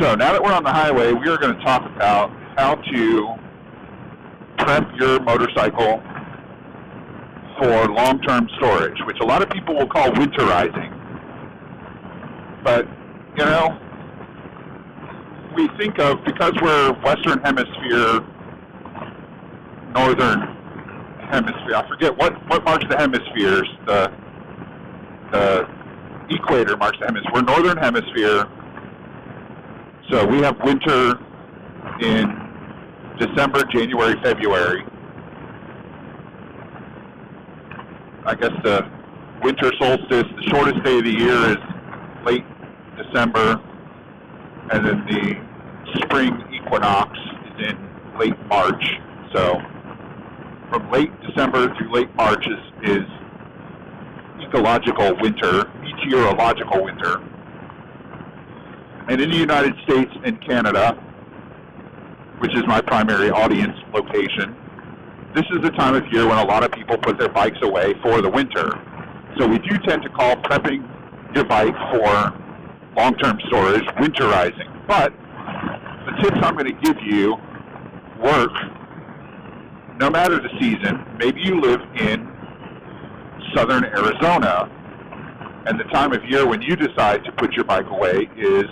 So now that we're on the highway, we are going to talk about how to prep your motorcycle for long-term storage, which a lot of people will call winterizing. But, you know, we think of, because we're Western Hemisphere, Northern Hemisphere, I forget what marks the hemispheres. The equator marks the hemisphere. We're Northern Hemisphere, so we have winter in December, January, February. I guess the winter solstice, the shortest day of the year, is late December, and then the spring equinox is in late March. So from late December through late March is ecological winter, meteorological winter. And in the United States and Canada, which is my primary audience location, this is the time of year when a lot of people put their bikes away for the winter. So we do tend to call prepping your bike for long-term storage winterizing. But the tips I'm going to give you work no matter the season. Maybe you live in southern Arizona, and the time of year when you decide to put your bike away is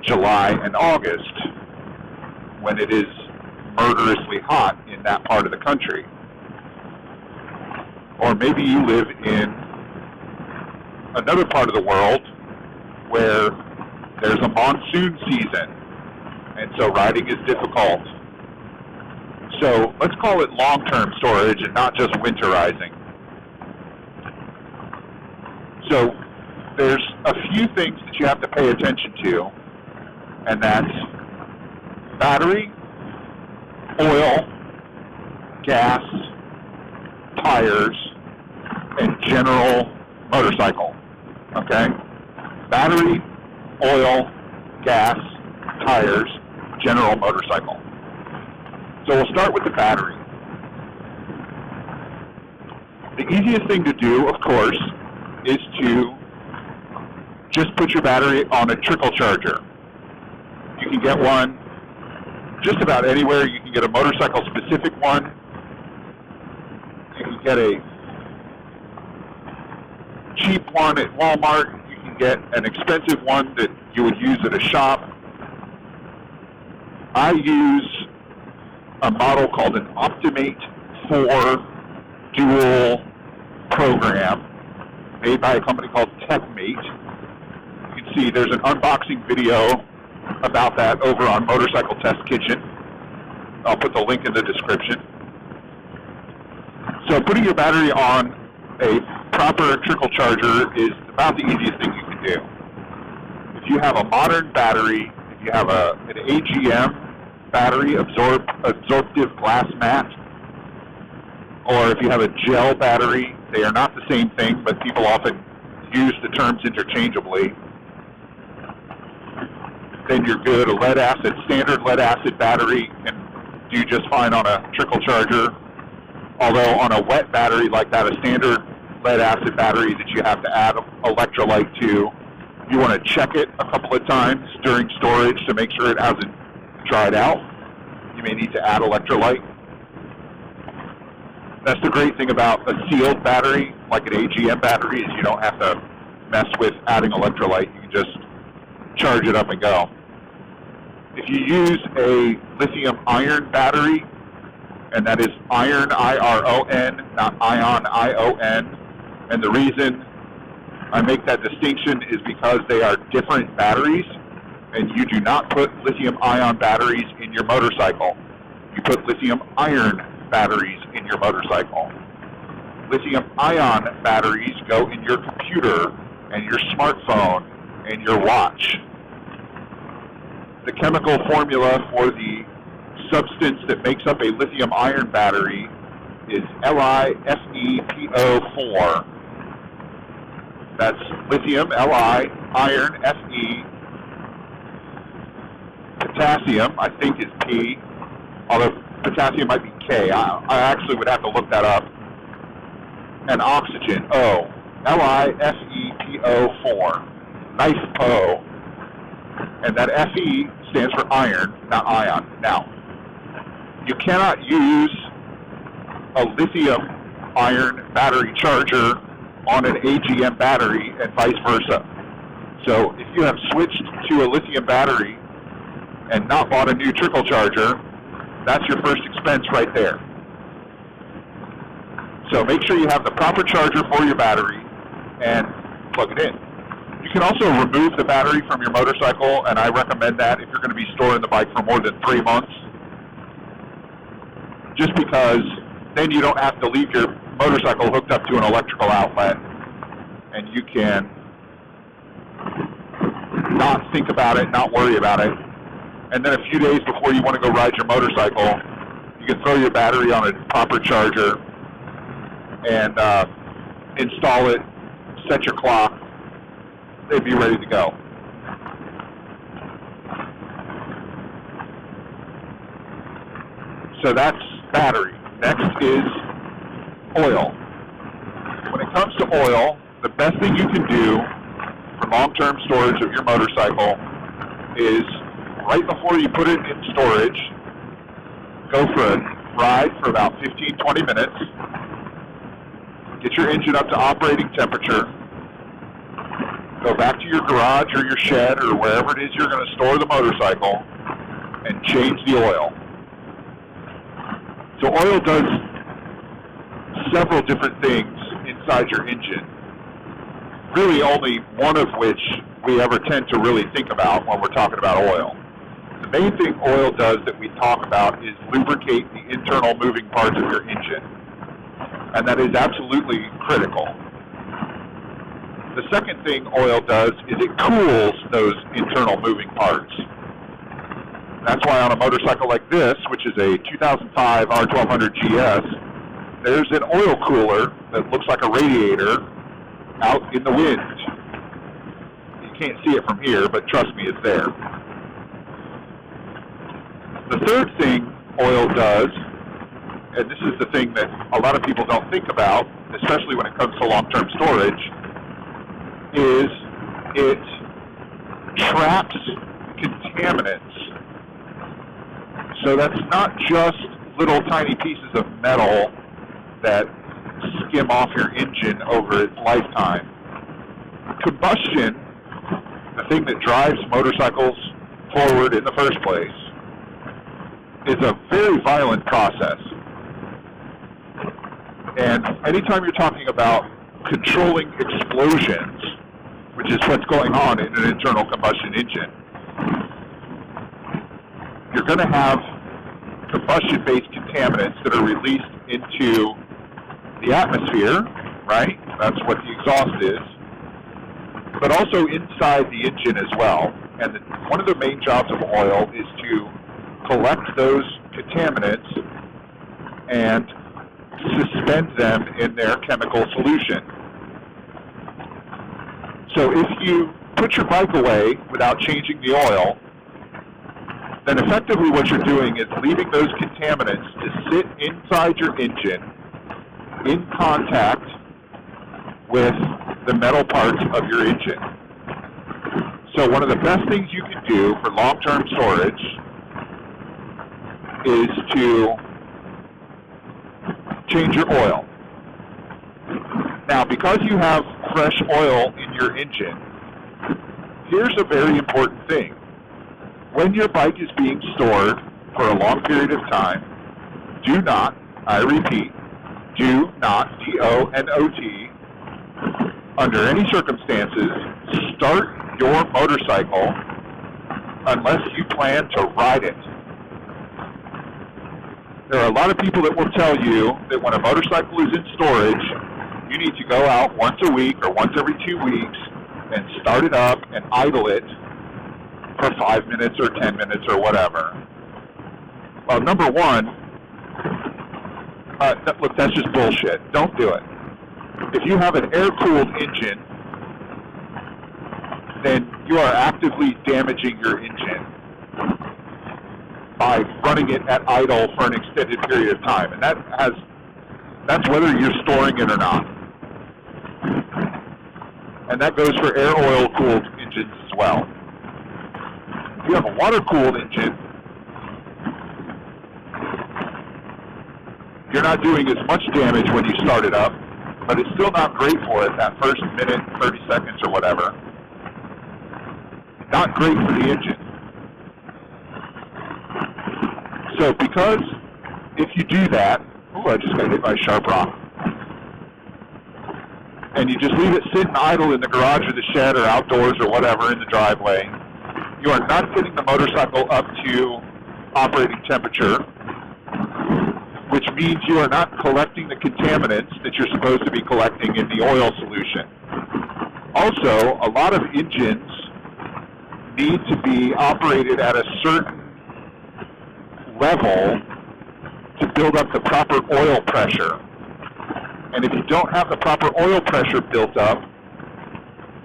July and August, when it is murderously hot in that part of the country. Or maybe you live in another part of the world where there's a monsoon season, and so riding is difficult. So let's call it long-term storage and not just winterizing. So there's a few things that you have to pay attention to, and that's battery, oil, gas, tires, and general motorcycle. Okay? Battery, oil, gas, tires, general motorcycle. So we'll start with the battery. The easiest thing to do, of course, is to just put your battery on a trickle charger. You can get one just about anywhere. You can get a motorcycle-specific one. You can get a cheap one at Walmart. You can get an expensive one that you would use at a shop. I use a model called an Optimate 4 dual program made by a company called TechMate. You can see there's an unboxing video about that over on Motorcycle Test Kitchen. I'll put the link in the description. So putting your battery on a proper trickle charger is about the easiest thing you can do. If you have a modern battery, if you have an AGM battery, absorptive glass mat, or if you have a gel battery, they are not the same thing, but people often use the terms interchangeably, then you're good. A standard lead acid battery can do just fine on a trickle charger, although on a wet battery like that, a standard lead acid battery that you have to add electrolyte to, you want to check it a couple of times during storage to make sure it hasn't dried out. You may need to add electrolyte. That's the great thing about a sealed battery, like an AGM battery, is you don't have to mess with adding electrolyte. You can just charge it up and go. If you use a lithium-ion battery, and that is iron, I-R-O-N, not ion, I-O-N, and the reason I make that distinction is because they are different batteries, and you do not put lithium-ion batteries in your motorcycle. You put lithium-iron batteries in your motorcycle. Lithium-ion batteries go in your computer and your smartphone and your watch. The chemical formula for the substance that makes up a lithium-ion battery is LiFePO4. That's lithium, Li, iron, Fe, potassium, I think is P, although potassium might be K. I actually would have to look that up. And oxygen, O. LiFePO4. LiFePO. And that Fe stands for iron, not ion. Now, you cannot use a lithium-ion battery charger on an AGM battery and vice versa. So if you have switched to a lithium battery and not bought a new trickle charger, that's your first expense right there. So make sure you have the proper charger for your battery and plug it in. You can also remove the battery from your motorcycle, and I recommend that if you're going to be storing the bike for more than 3 months, just because then you don't have to leave your motorcycle hooked up to an electrical outlet, and you can not think about it, not worry about it. And then a few days before you want to go ride your motorcycle, you can throw your battery on a proper charger and install it, set your clock, they'd be ready to go. So that's battery. Next is oil. When it comes to oil, the best thing you can do for long-term storage of your motorcycle is right before you put it in storage, go for a ride for about 15-20 minutes, get your engine up to operating temperature, go back to your garage or your shed or wherever it is you're going to store the motorcycle, and change the oil. So oil does several different things inside your engine, really only one of which we ever tend to really think about when we're talking about oil. The main thing oil does that we talk about is lubricate the internal moving parts of your engine, and that is absolutely critical. The second thing oil does is it cools those internal moving parts. That's why on a motorcycle like this, which is a 2005 R1200 GS, there's an oil cooler that looks like a radiator out in the wind. You can't see it from here, but trust me, it's there. The third thing oil does, and this is the thing that a lot of people don't think about, especially when it comes to long-term storage, is it traps contaminants. So that's not just little tiny pieces of metal that skim off your engine over its lifetime. Combustion, the thing that drives motorcycles forward in the first place, is a very violent process. And anytime you're talking about controlling explosions, which is what's going on in an internal combustion engine, you're going to have combustion-based contaminants that are released into the atmosphere, right? That's what the exhaust is, but also inside the engine as well. And one of the main jobs of oil is to collect those contaminants and suspend them in their chemical solution. So if you put your bike away without changing the oil, then effectively what you're doing is leaving those contaminants to sit inside your engine in contact with the metal parts of your engine. So one of the best things you can do for long-term storage is to change your oil. Now, because you have fresh oil in your engine, here's a very important thing. When your bike is being stored for a long period of time, do not, I repeat, do not, D-O-N-O-T, under any circumstances, start your motorcycle unless you plan to ride it. There are a lot of people that will tell you that when a motorcycle is in storage, you need to go out once a week or once every 2 weeks and start it up and idle it for 5 minutes or 10 minutes or whatever. Well, number one, look, that's just bullshit. Don't do it. If you have an air-cooled engine, then you are actively damaging your engine by running it at idle for an extended period of time. And that's whether you're storing it or not. And that goes for air oil-cooled engines as well. If you have a water-cooled engine, you're not doing as much damage when you start it up, but it's still not great for it that first minute, 30 seconds or whatever. Not great for the engine. So because if you do that, I just got hit by a sharp rock, and you just leave it sitting idle in the garage or the shed or outdoors or whatever in the driveway, you are not getting the motorcycle up to operating temperature, which means you are not collecting the contaminants that you're supposed to be collecting in the oil solution. Also, a lot of engines need to be operated at a certain level to build up the proper oil pressure. And if you don't have the proper oil pressure built up,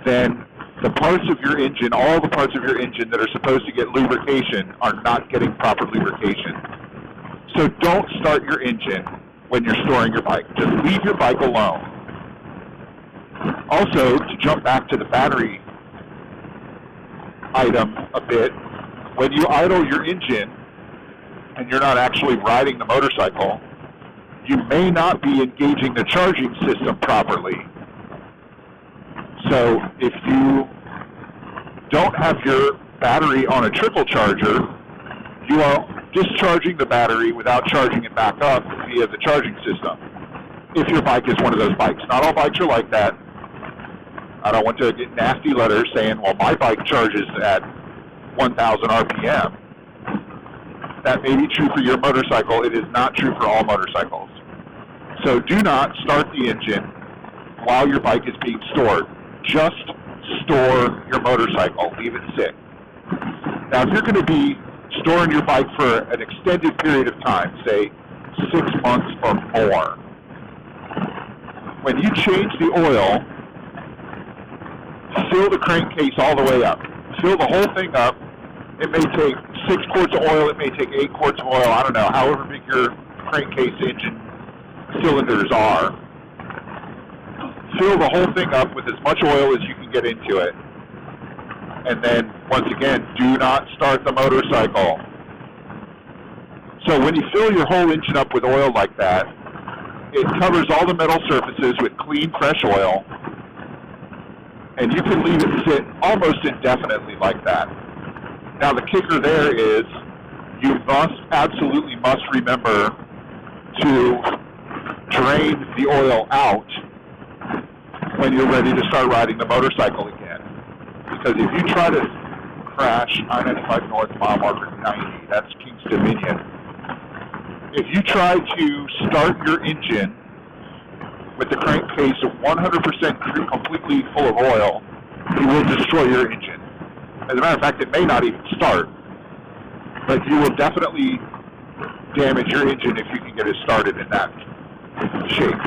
then the parts of your engine, all the parts of your engine that are supposed to get lubrication are not getting proper lubrication. So don't start your engine when you're storing your bike. Just leave your bike alone. Also, to jump back to the battery item a bit, when you idle your engine and you're not actually riding the motorcycle, you may not be engaging the charging system properly. So if you don't have your battery on a trickle charger, you are discharging the battery without charging it back up via the charging system. If your bike is one of those bikes. Not all bikes are like that. I don't want to get nasty letters saying, well, my bike charges at 1,000 RPM. That may be true for your motorcycle. It is not true for all motorcycles. So do not start the engine while your bike is being stored. Just store your motorcycle. Leave it sit. Now, if you're going to be storing your bike for an extended period of time, say 6 months or more, when you change the oil, fill the crankcase all the way up. Fill the whole thing up. It may take 6 quarts of oil. It may take 8 quarts of oil. I don't know, however big your crankcase engine cylinders are. Fill the whole thing up with as much oil as you can get into it. And then, once again, do not start the motorcycle. So when you fill your whole engine up with oil like that, it covers all the metal surfaces with clean, fresh oil, and you can leave it sit almost indefinitely like that. Now, the kicker there is you absolutely must remember to drain the oil out when you're ready to start riding the motorcycle again. Because if you try to crash I-95 North mile marker 90, that's King's Dominion. If you try to start your engine with the crankcase 100% completely full of oil, you will destroy your engine. As a matter of fact, it may not even start, but you will definitely damage your engine if you can get it started in that shape.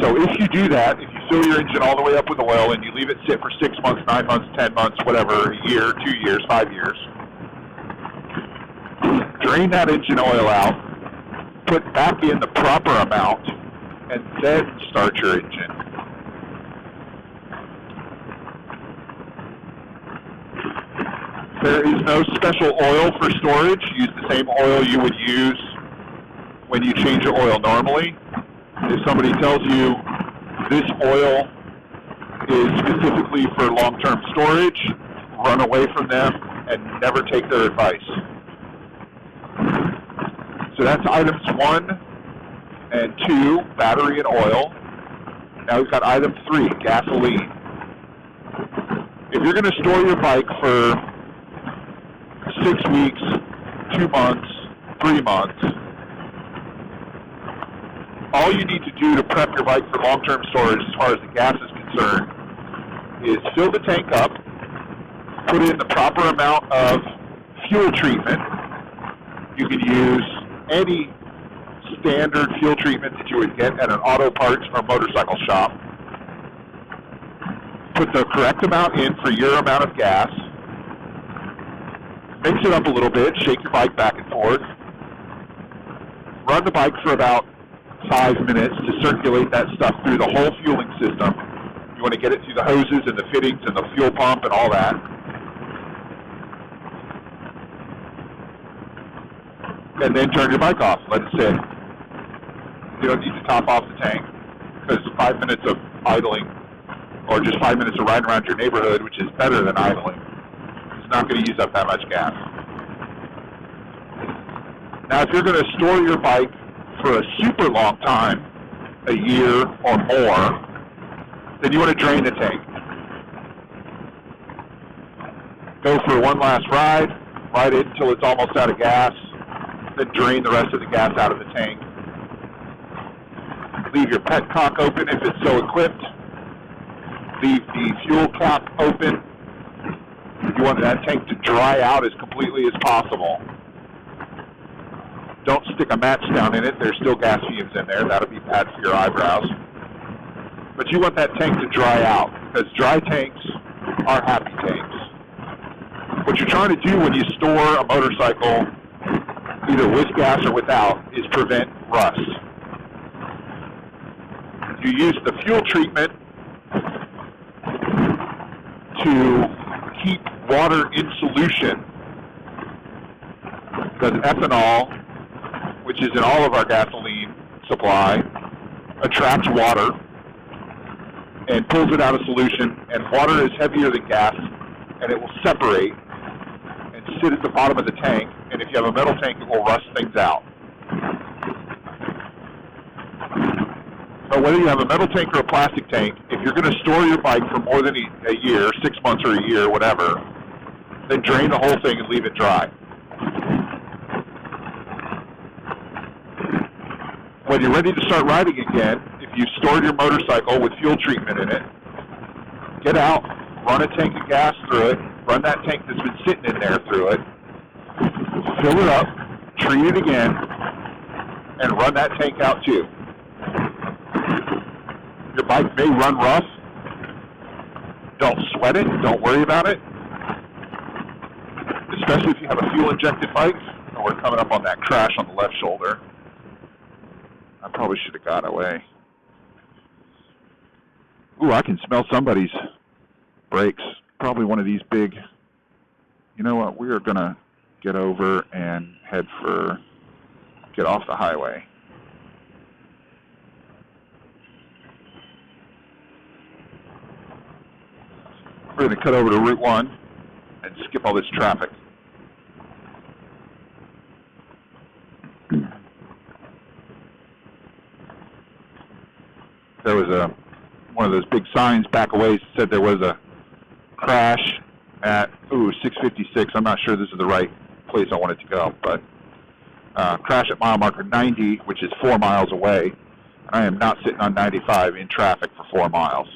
So if you do that, if you fill your engine all the way up with oil and you leave it sit for 6 months, 9 months, 10 months, whatever, a year, 2 years, 5 years, drain that engine oil out, put back in the proper amount, and then start your engine. There is no special oil for storage. Use the same oil you would use when you change your oil normally. If somebody tells you this oil is specifically for long-term storage, run away from them and never take their advice. So that's items 1 and 2, battery and oil. Now we've got item 3, gasoline. If you're going to store your bike for 6 weeks, 2 months, 3 months, all you need to do to prep your bike for long-term storage as far as the gas is concerned is fill the tank up, put in the proper amount of fuel treatment. You can use any standard fuel treatment that you would get at an auto parts or motorcycle shop. Put the correct amount in for your amount of gas. Mix it up a little bit, shake your bike back and forth. Run the bike for about 5 minutes to circulate that stuff through the whole fueling system. You want to get it through the hoses and the fittings and the fuel pump and all that. and then turn your bike off. Let it sit. You don't need to top off the tank, because 5 minutes of idling, or just 5 minutes of riding around your neighborhood, which is better than idling, is not going to use up that much gas. Now, if you're going to store your bike for a super long time, a year or more, then you want to drain the tank. Go for one last ride it until it's almost out of gas, then drain the rest of the gas out of the tank. Leave your petcock open if it's so equipped. Leave the fuel cap open. You want that tank to dry out as completely as possible. Don't stick a match down in it. There's still gas fumes in there. That'll be bad for your eyebrows. But you want that tank to dry out, because dry tanks are happy tanks. What you're trying to do when you store a motorcycle, either with gas or without, is prevent rust. You use the fuel treatment to keep water in solution, because ethanol, which is in all of our gasoline supply, attracts water and pulls it out of solution, and water is heavier than gas, and it will separate and sit at the bottom of the tank, and if you have a metal tank, it will rust things out. But whether you have a metal tank or a plastic tank, if you're going to store your bike for more than a year, 6 months or a year, whatever, then drain the whole thing and leave it dry. When you're ready to start riding again, if you've stored your motorcycle with fuel treatment in it, get out, run a tank of gas through it, run that tank that's been sitting in there through it, fill it up, treat it again, and run that tank out too. Your bike may run rough. Don't sweat it. Don't worry about it. Especially if you have a fuel-injected bike. Oh, we're coming up on that crash on the left shoulder. I probably should have got away. Ooh, I can smell somebody's brakes. Probably one of these big... You know what? We are going to get over and get off the highway. We're going to cut over to Route 1 and skip all this traffic. There was one of those big signs back a ways that said there was a crash at 656. I'm not sure this is the right place I wanted to go, but crash at mile marker 90, which is 4 miles away. And I am not sitting on 95 in traffic for 4 miles.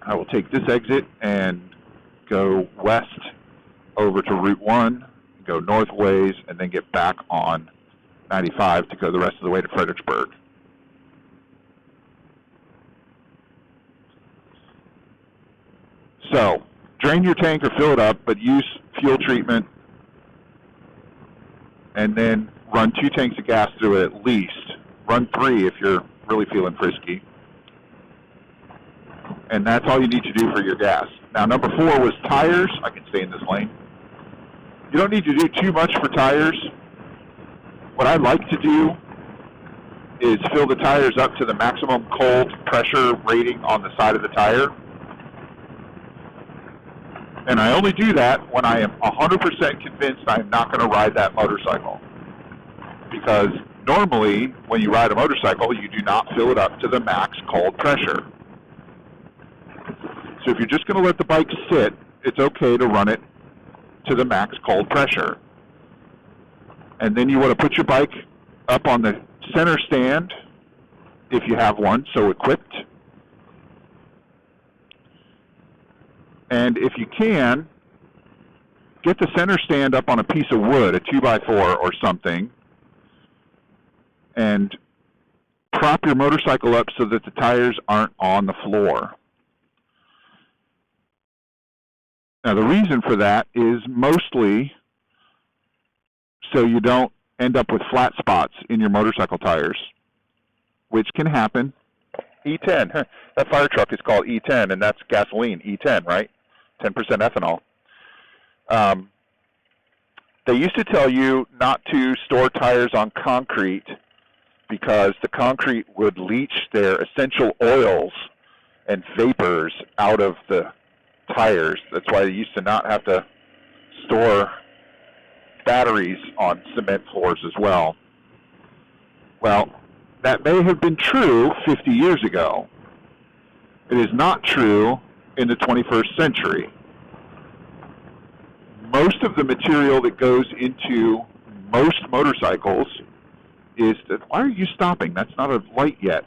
I will take this exit and go west over to Route 1, go north ways, and then get back on 95 to go the rest of the way to Fredericksburg. So, drain your tank or fill it up, but use fuel treatment, and then run 2 tanks of gas through it at least. Run 3 if you're really feeling frisky. And that's all you need to do for your gas. Now, number 4 was tires. I can stay in this lane. You don't need to do too much for tires. What I like to do is fill the tires up to the maximum cold pressure rating on the side of the tire. And I only do that when I am 100% convinced I am not going to ride that motorcycle. Because normally, when you ride a motorcycle, you do not fill it up to the max cold pressure. So if you're just going to let the bike sit, it's okay to run it to the max cold pressure. And then you want to put your bike up on the center stand, if you have one, so equipped. And if you can, get the center stand up on a piece of wood, a 2x4 or something, and prop your motorcycle up so that the tires aren't on the floor. Now, the reason for that is mostly so you don't end up with flat spots in your motorcycle tires, which can happen. E10, that fire truck is called E10, and that's gasoline, E10, right? 10% ethanol. They used to tell you not to store tires on concrete because the concrete would leach their essential oils and vapors out of the tires. That's why they used to not have to store batteries on cement floors as well. Well, that may have been true 50 years ago. It is not true in the 21st century. Most of the material that goes into most motorcycles is that, why are you stopping? That's not a light yet.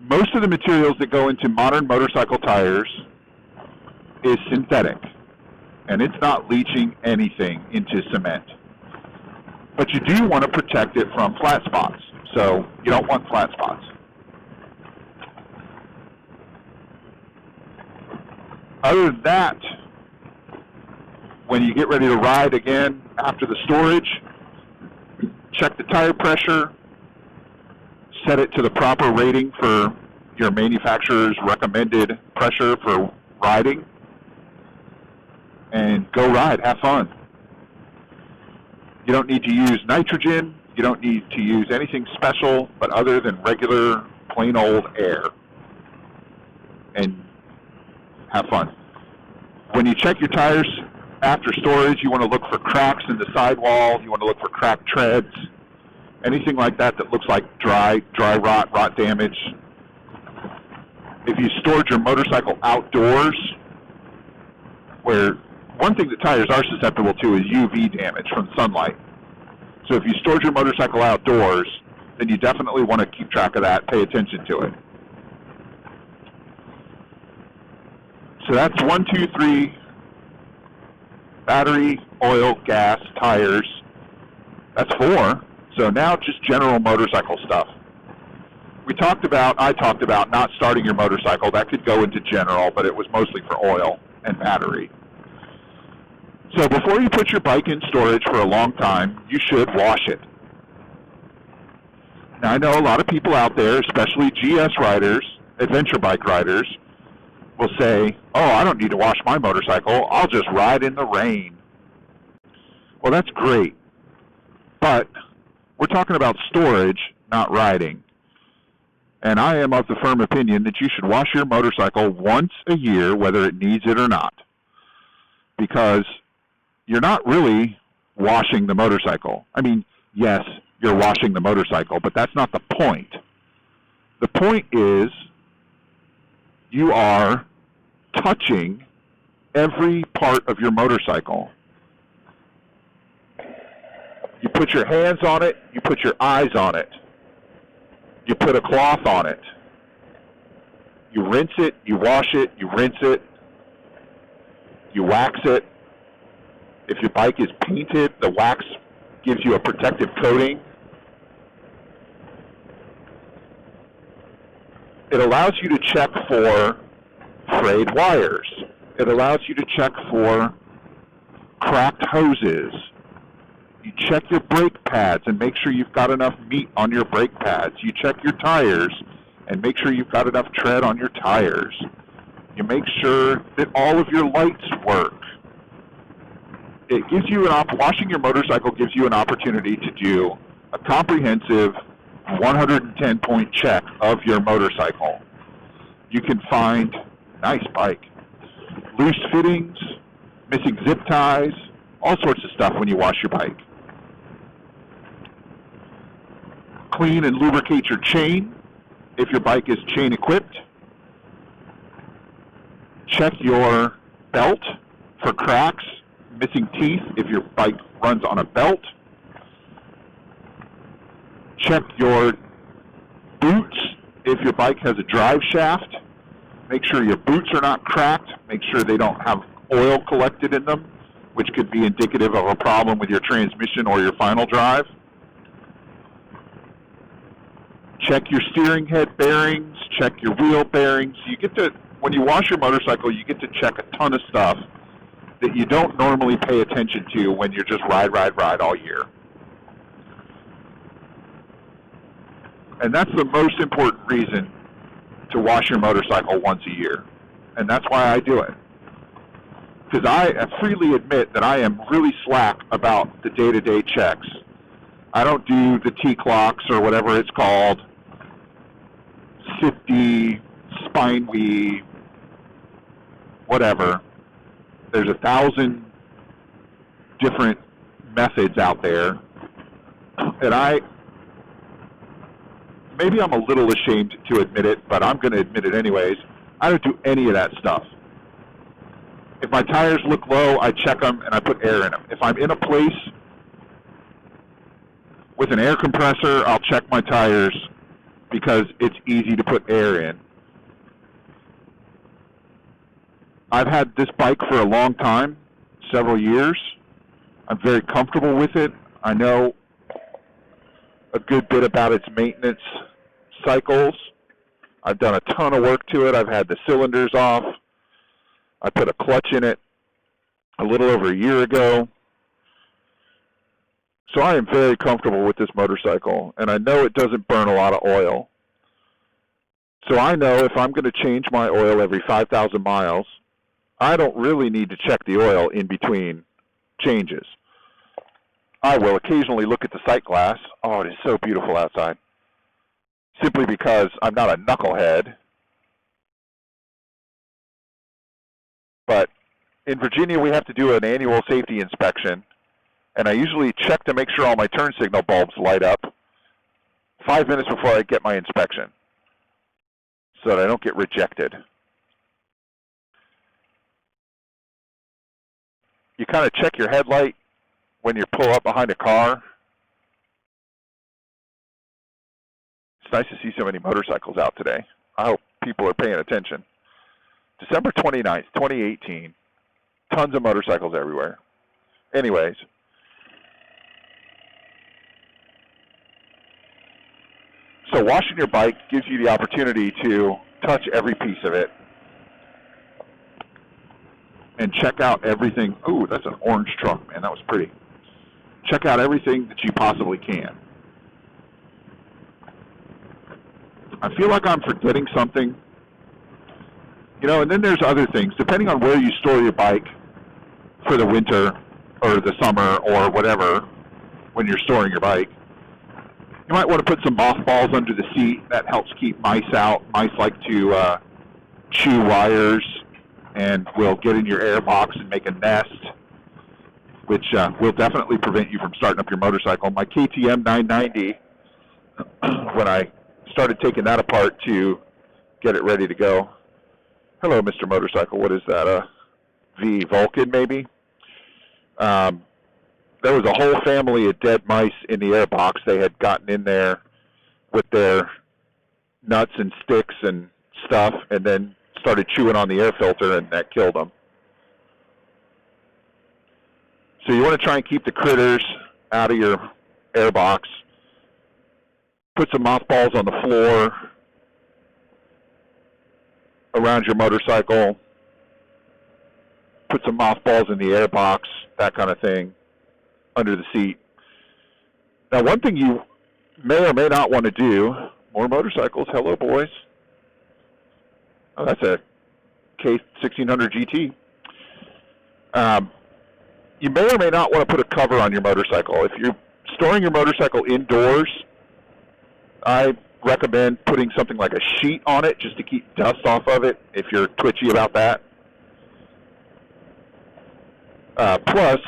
Most of the materials that go into modern motorcycle tires is synthetic, and it's not leaching anything into cement. But you do want to protect it from flat spots, so you don't want flat spots. Other than that, when you get ready to ride again after the storage, check the tire pressure, set it to the proper rating for your manufacturer's recommended pressure for riding, and go ride, have fun. You don't need to use nitrogen, you don't need to use anything special, but other than regular, plain old air. And have fun. When you check your tires after storage, you want to look for cracks in the sidewall, you want to look for cracked treads, anything like that that looks like dry rot damage. If you stored your motorcycle outdoors, where one thing that tires are susceptible to is UV damage from sunlight. So if you stored your motorcycle outdoors, then you definitely want to keep track of that, pay attention to it. So that's 1, 2, 3, battery, oil, gas, tires. That's 4. So now just general motorcycle stuff. I talked about not starting your motorcycle. That could go into general, but it was mostly for oil and battery. So before you put your bike in storage for a long time, you should wash it. Now I know a lot of people out there, especially GS riders, adventure bike riders, will say, oh, I don't need to wash my motorcycle. I'll just ride in the rain. Well, that's great. But we're talking about storage, not riding. And I am of the firm opinion that you should wash your motorcycle once a year, whether it needs it or not. Because you're not really washing the motorcycle. I mean, yes, you're washing the motorcycle, but that's not the point. The point is you are touching every part of your motorcycle. You put your hands on it, you put your eyes on it, you put a cloth on it, you rinse it, you wash it, you rinse it, you wax it. If your bike is painted, the wax gives you a protective coating. It allows you to check for frayed wires. It allows you to check for cracked hoses. You check your brake pads and make sure you've got enough meat on your brake pads. You check your tires and make sure you've got enough tread on your tires. You make sure that all of your lights work. It gives you washing your motorcycle gives you an opportunity to do a comprehensive 110-point check of your motorcycle. You can find, nice bike, loose fittings, missing zip ties, all sorts of stuff when you wash your bike. Clean and lubricate your chain if your bike is chain equipped. Check your belt for cracks, missing teeth if your bike runs on a belt. Check your boots if your bike has a drive shaft. Make sure your boots are not cracked. Make sure they don't have oil collected in them, which could be indicative of a problem with your transmission or your final drive. Check your steering head bearings. Check your wheel bearings. When you wash your motorcycle, you get to check a ton of stuff that you don't normally pay attention to when you're just ride all year. And that's the most important reason to wash your motorcycle once a year. And that's why I do it. because I freely admit that I am really slack about the day-to-day checks. I don't do the T-clocks or whatever it's called, SIFTY, spine weave, whatever. There's 1,000 different methods out there, and maybe I'm a little ashamed to admit it, but I'm going to admit it anyways. I don't do any of that stuff. If my tires look low, I check them and I put air in them. If I'm in a place with an air compressor, I'll check my tires because it's easy to put air in. I've had this bike for a long time, several years. I'm very comfortable with it. I know a good bit about its maintenance cycles. I've done a ton of work to it. I've had the cylinders off. I put a clutch in it a little over a year ago. So I am very comfortable with this motorcycle, and I know it doesn't burn a lot of oil. So I know if I'm going to change my oil every 5,000 miles, I don't really need to check the oil in between changes. I will occasionally look at the sight glass. Oh, it is so beautiful outside. Simply because I'm not a knucklehead. But in Virginia, we have to do an annual safety inspection, and I usually check to make sure all my turn signal bulbs light up 5 minutes before I get my inspection so that I don't get rejected. You kind of check your headlight when you pull up behind a car. It's nice to see so many motorcycles out today. I hope people are paying attention. December 29th, 2018. Tons of motorcycles everywhere. Anyways. So washing your bike gives you the opportunity to touch every piece of it and check out everything. Ooh, that's an orange truck, man. That was pretty. Check out everything that you possibly can. I feel like I'm forgetting something. You know, and then there's other things. Depending on where you store your bike for the winter or the summer or whatever, when you're storing your bike, you might want to put some mothballs under the seat. That helps keep mice out. Mice like to chew wires and will get in your air box and make a nest, which will definitely prevent you from starting up your motorcycle. My KTM 990, when I started taking that apart to get it ready to go. Hello, Mr. Motorcycle. What is that? V Vulcan, maybe? There was a whole family of dead mice in the air box. They had gotten in there with their nuts and sticks and stuff and then started chewing on the air filter, and that killed them. So you want to try and keep the critters out of your air box. Put some mothballs on the floor around your motorcycle. Put some mothballs in the air box, that kind of thing, under the seat. Now, one thing you may or may not want to do, more motorcycles. Hello, boys. Oh, that's a K1600 GT. You may or may not want to put a cover on your motorcycle. If you're storing your motorcycle indoors, I recommend putting something like a sheet on it just to keep dust off of it if you're twitchy about that. Plus,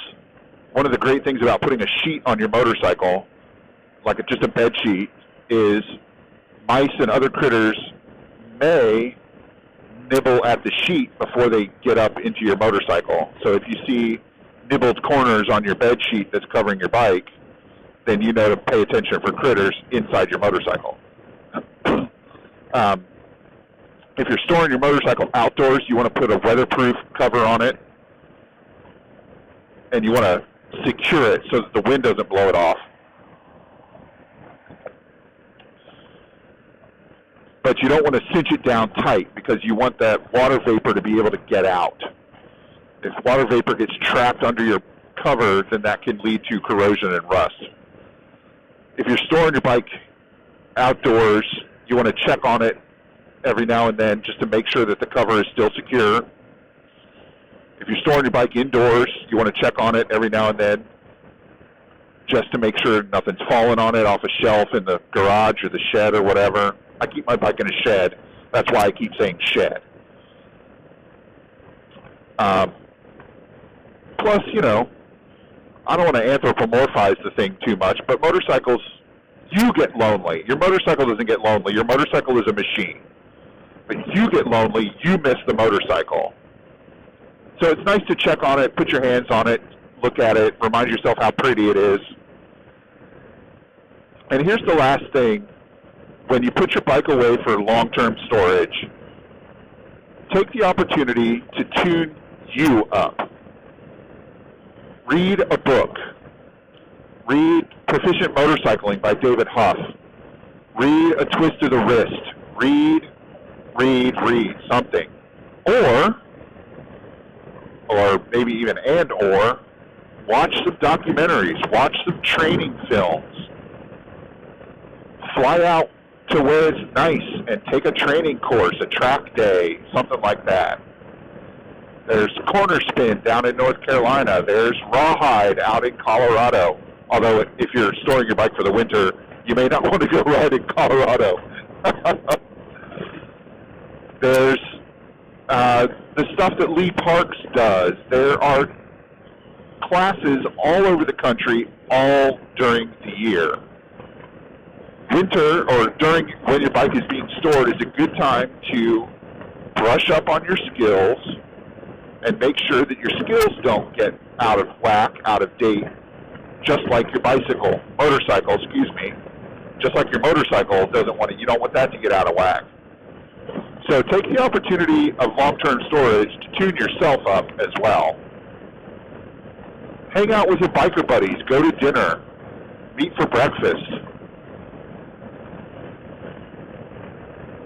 one of the great things about putting a sheet on your motorcycle, like just a bed sheet, is mice and other critters may nibble at the sheet before they get up into your motorcycle. So if you see nibbled corners on your bed sheet that's covering your bike, then you know to pay attention for critters inside your motorcycle. If you're storing your motorcycle outdoors, you want to put a weatherproof cover on it, and you want to secure it so that the wind doesn't blow it off. But you don't want to cinch it down tight because you want that water vapor to be able to get out. If water vapor gets trapped under your cover, then that can lead to corrosion and rust. If you're storing your bike outdoors, you want to check on it every now and then just to make sure that the cover is still secure. If you're storing your bike indoors, you want to check on it every now and then just to make sure nothing's fallen on it off a shelf in the garage or the shed or whatever. I keep my bike in a shed. That's why I keep saying shed. Plus, you know, I don't want to anthropomorphize the thing too much, but motorcycles, you get lonely. Your motorcycle doesn't get lonely. Your motorcycle is a machine. But you get lonely, you miss the motorcycle. So it's nice to check on it, put your hands on it, look at it, remind yourself how pretty it is. And here's the last thing. When you put your bike away for long-term storage, take the opportunity to tune you up. Read a book. Read Proficient Motorcycling by David Huff. Read A Twist of the Wrist. Read something. Or maybe even or, watch some documentaries, watch some training films. Fly out to where it's nice and take a training course, a track day, something like that. There's Corner Spin down in North Carolina. There's Rawhide out in Colorado. Although if you're storing your bike for the winter, you may not want to go ride in Colorado. There's the stuff that Lee Parks does. There are classes all over the country all during the year. Winter, or during when your bike is being stored, is a good time to brush up on your skills and make sure that your skills don't get out of whack, out of date, just like your motorcycle, just like your motorcycle you don't want that to get out of whack. So take the opportunity of long-term storage to tune yourself up as well. Hang out with your biker buddies, go to dinner, meet for breakfast.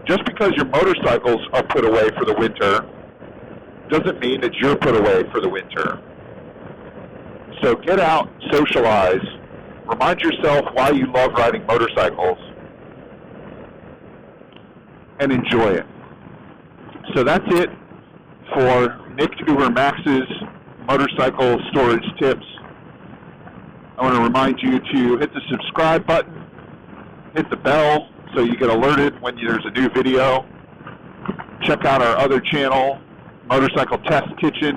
Just because your motorcycles are put away for the winter doesn't mean that you're put away for the winter. So get out, socialize, remind yourself why you love riding motorcycles, and enjoy it. So that's it for Nick Uber Max's motorcycle storage tips. I want to remind you to hit the subscribe button, hit the bell so you get alerted when there's a new video. Check out our other channel, Motorcycle Test Kitchen,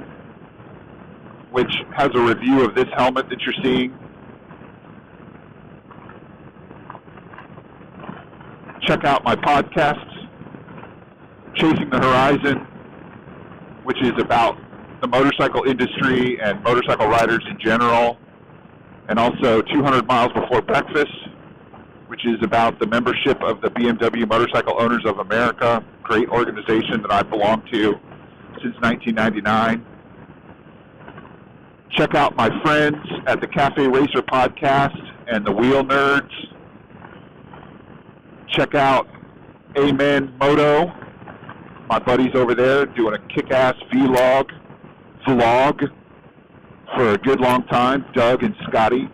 which has a review of this helmet that you're seeing. Check out my podcasts, Chasing the Horizon, which is about the motorcycle industry and motorcycle riders in general, and also 200 Miles Before Breakfast, which is about the membership of the BMW Motorcycle Owners of America, great organization that I belong to since 1999. Check out my friends at the Cafe Racer Podcast and the Wheel Nerds. Check out Amen Moto, my buddies over there doing a kick-ass vlog for a good long time, Doug and Scotty.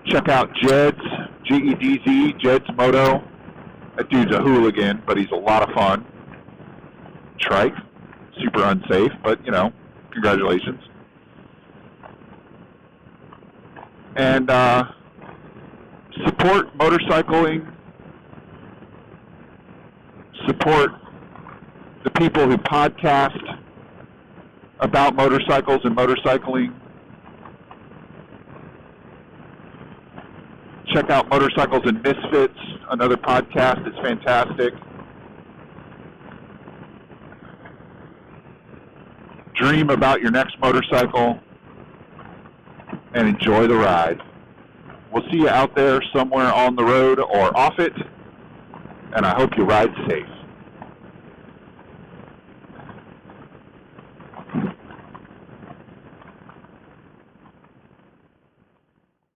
Check out Jed's, G-E-D-Z, Jed's Moto. That dude's a hooligan, but he's a lot of fun. Trike, super unsafe, but, you know, congratulations. And support motorcycling. Support the people who podcast about motorcycles and motorcycling. Check out Motorcycles and Misfits, another podcast that's fantastic. Dream about your next motorcycle and enjoy the ride. We'll see you out there somewhere on the road or off it, and I hope you ride safe.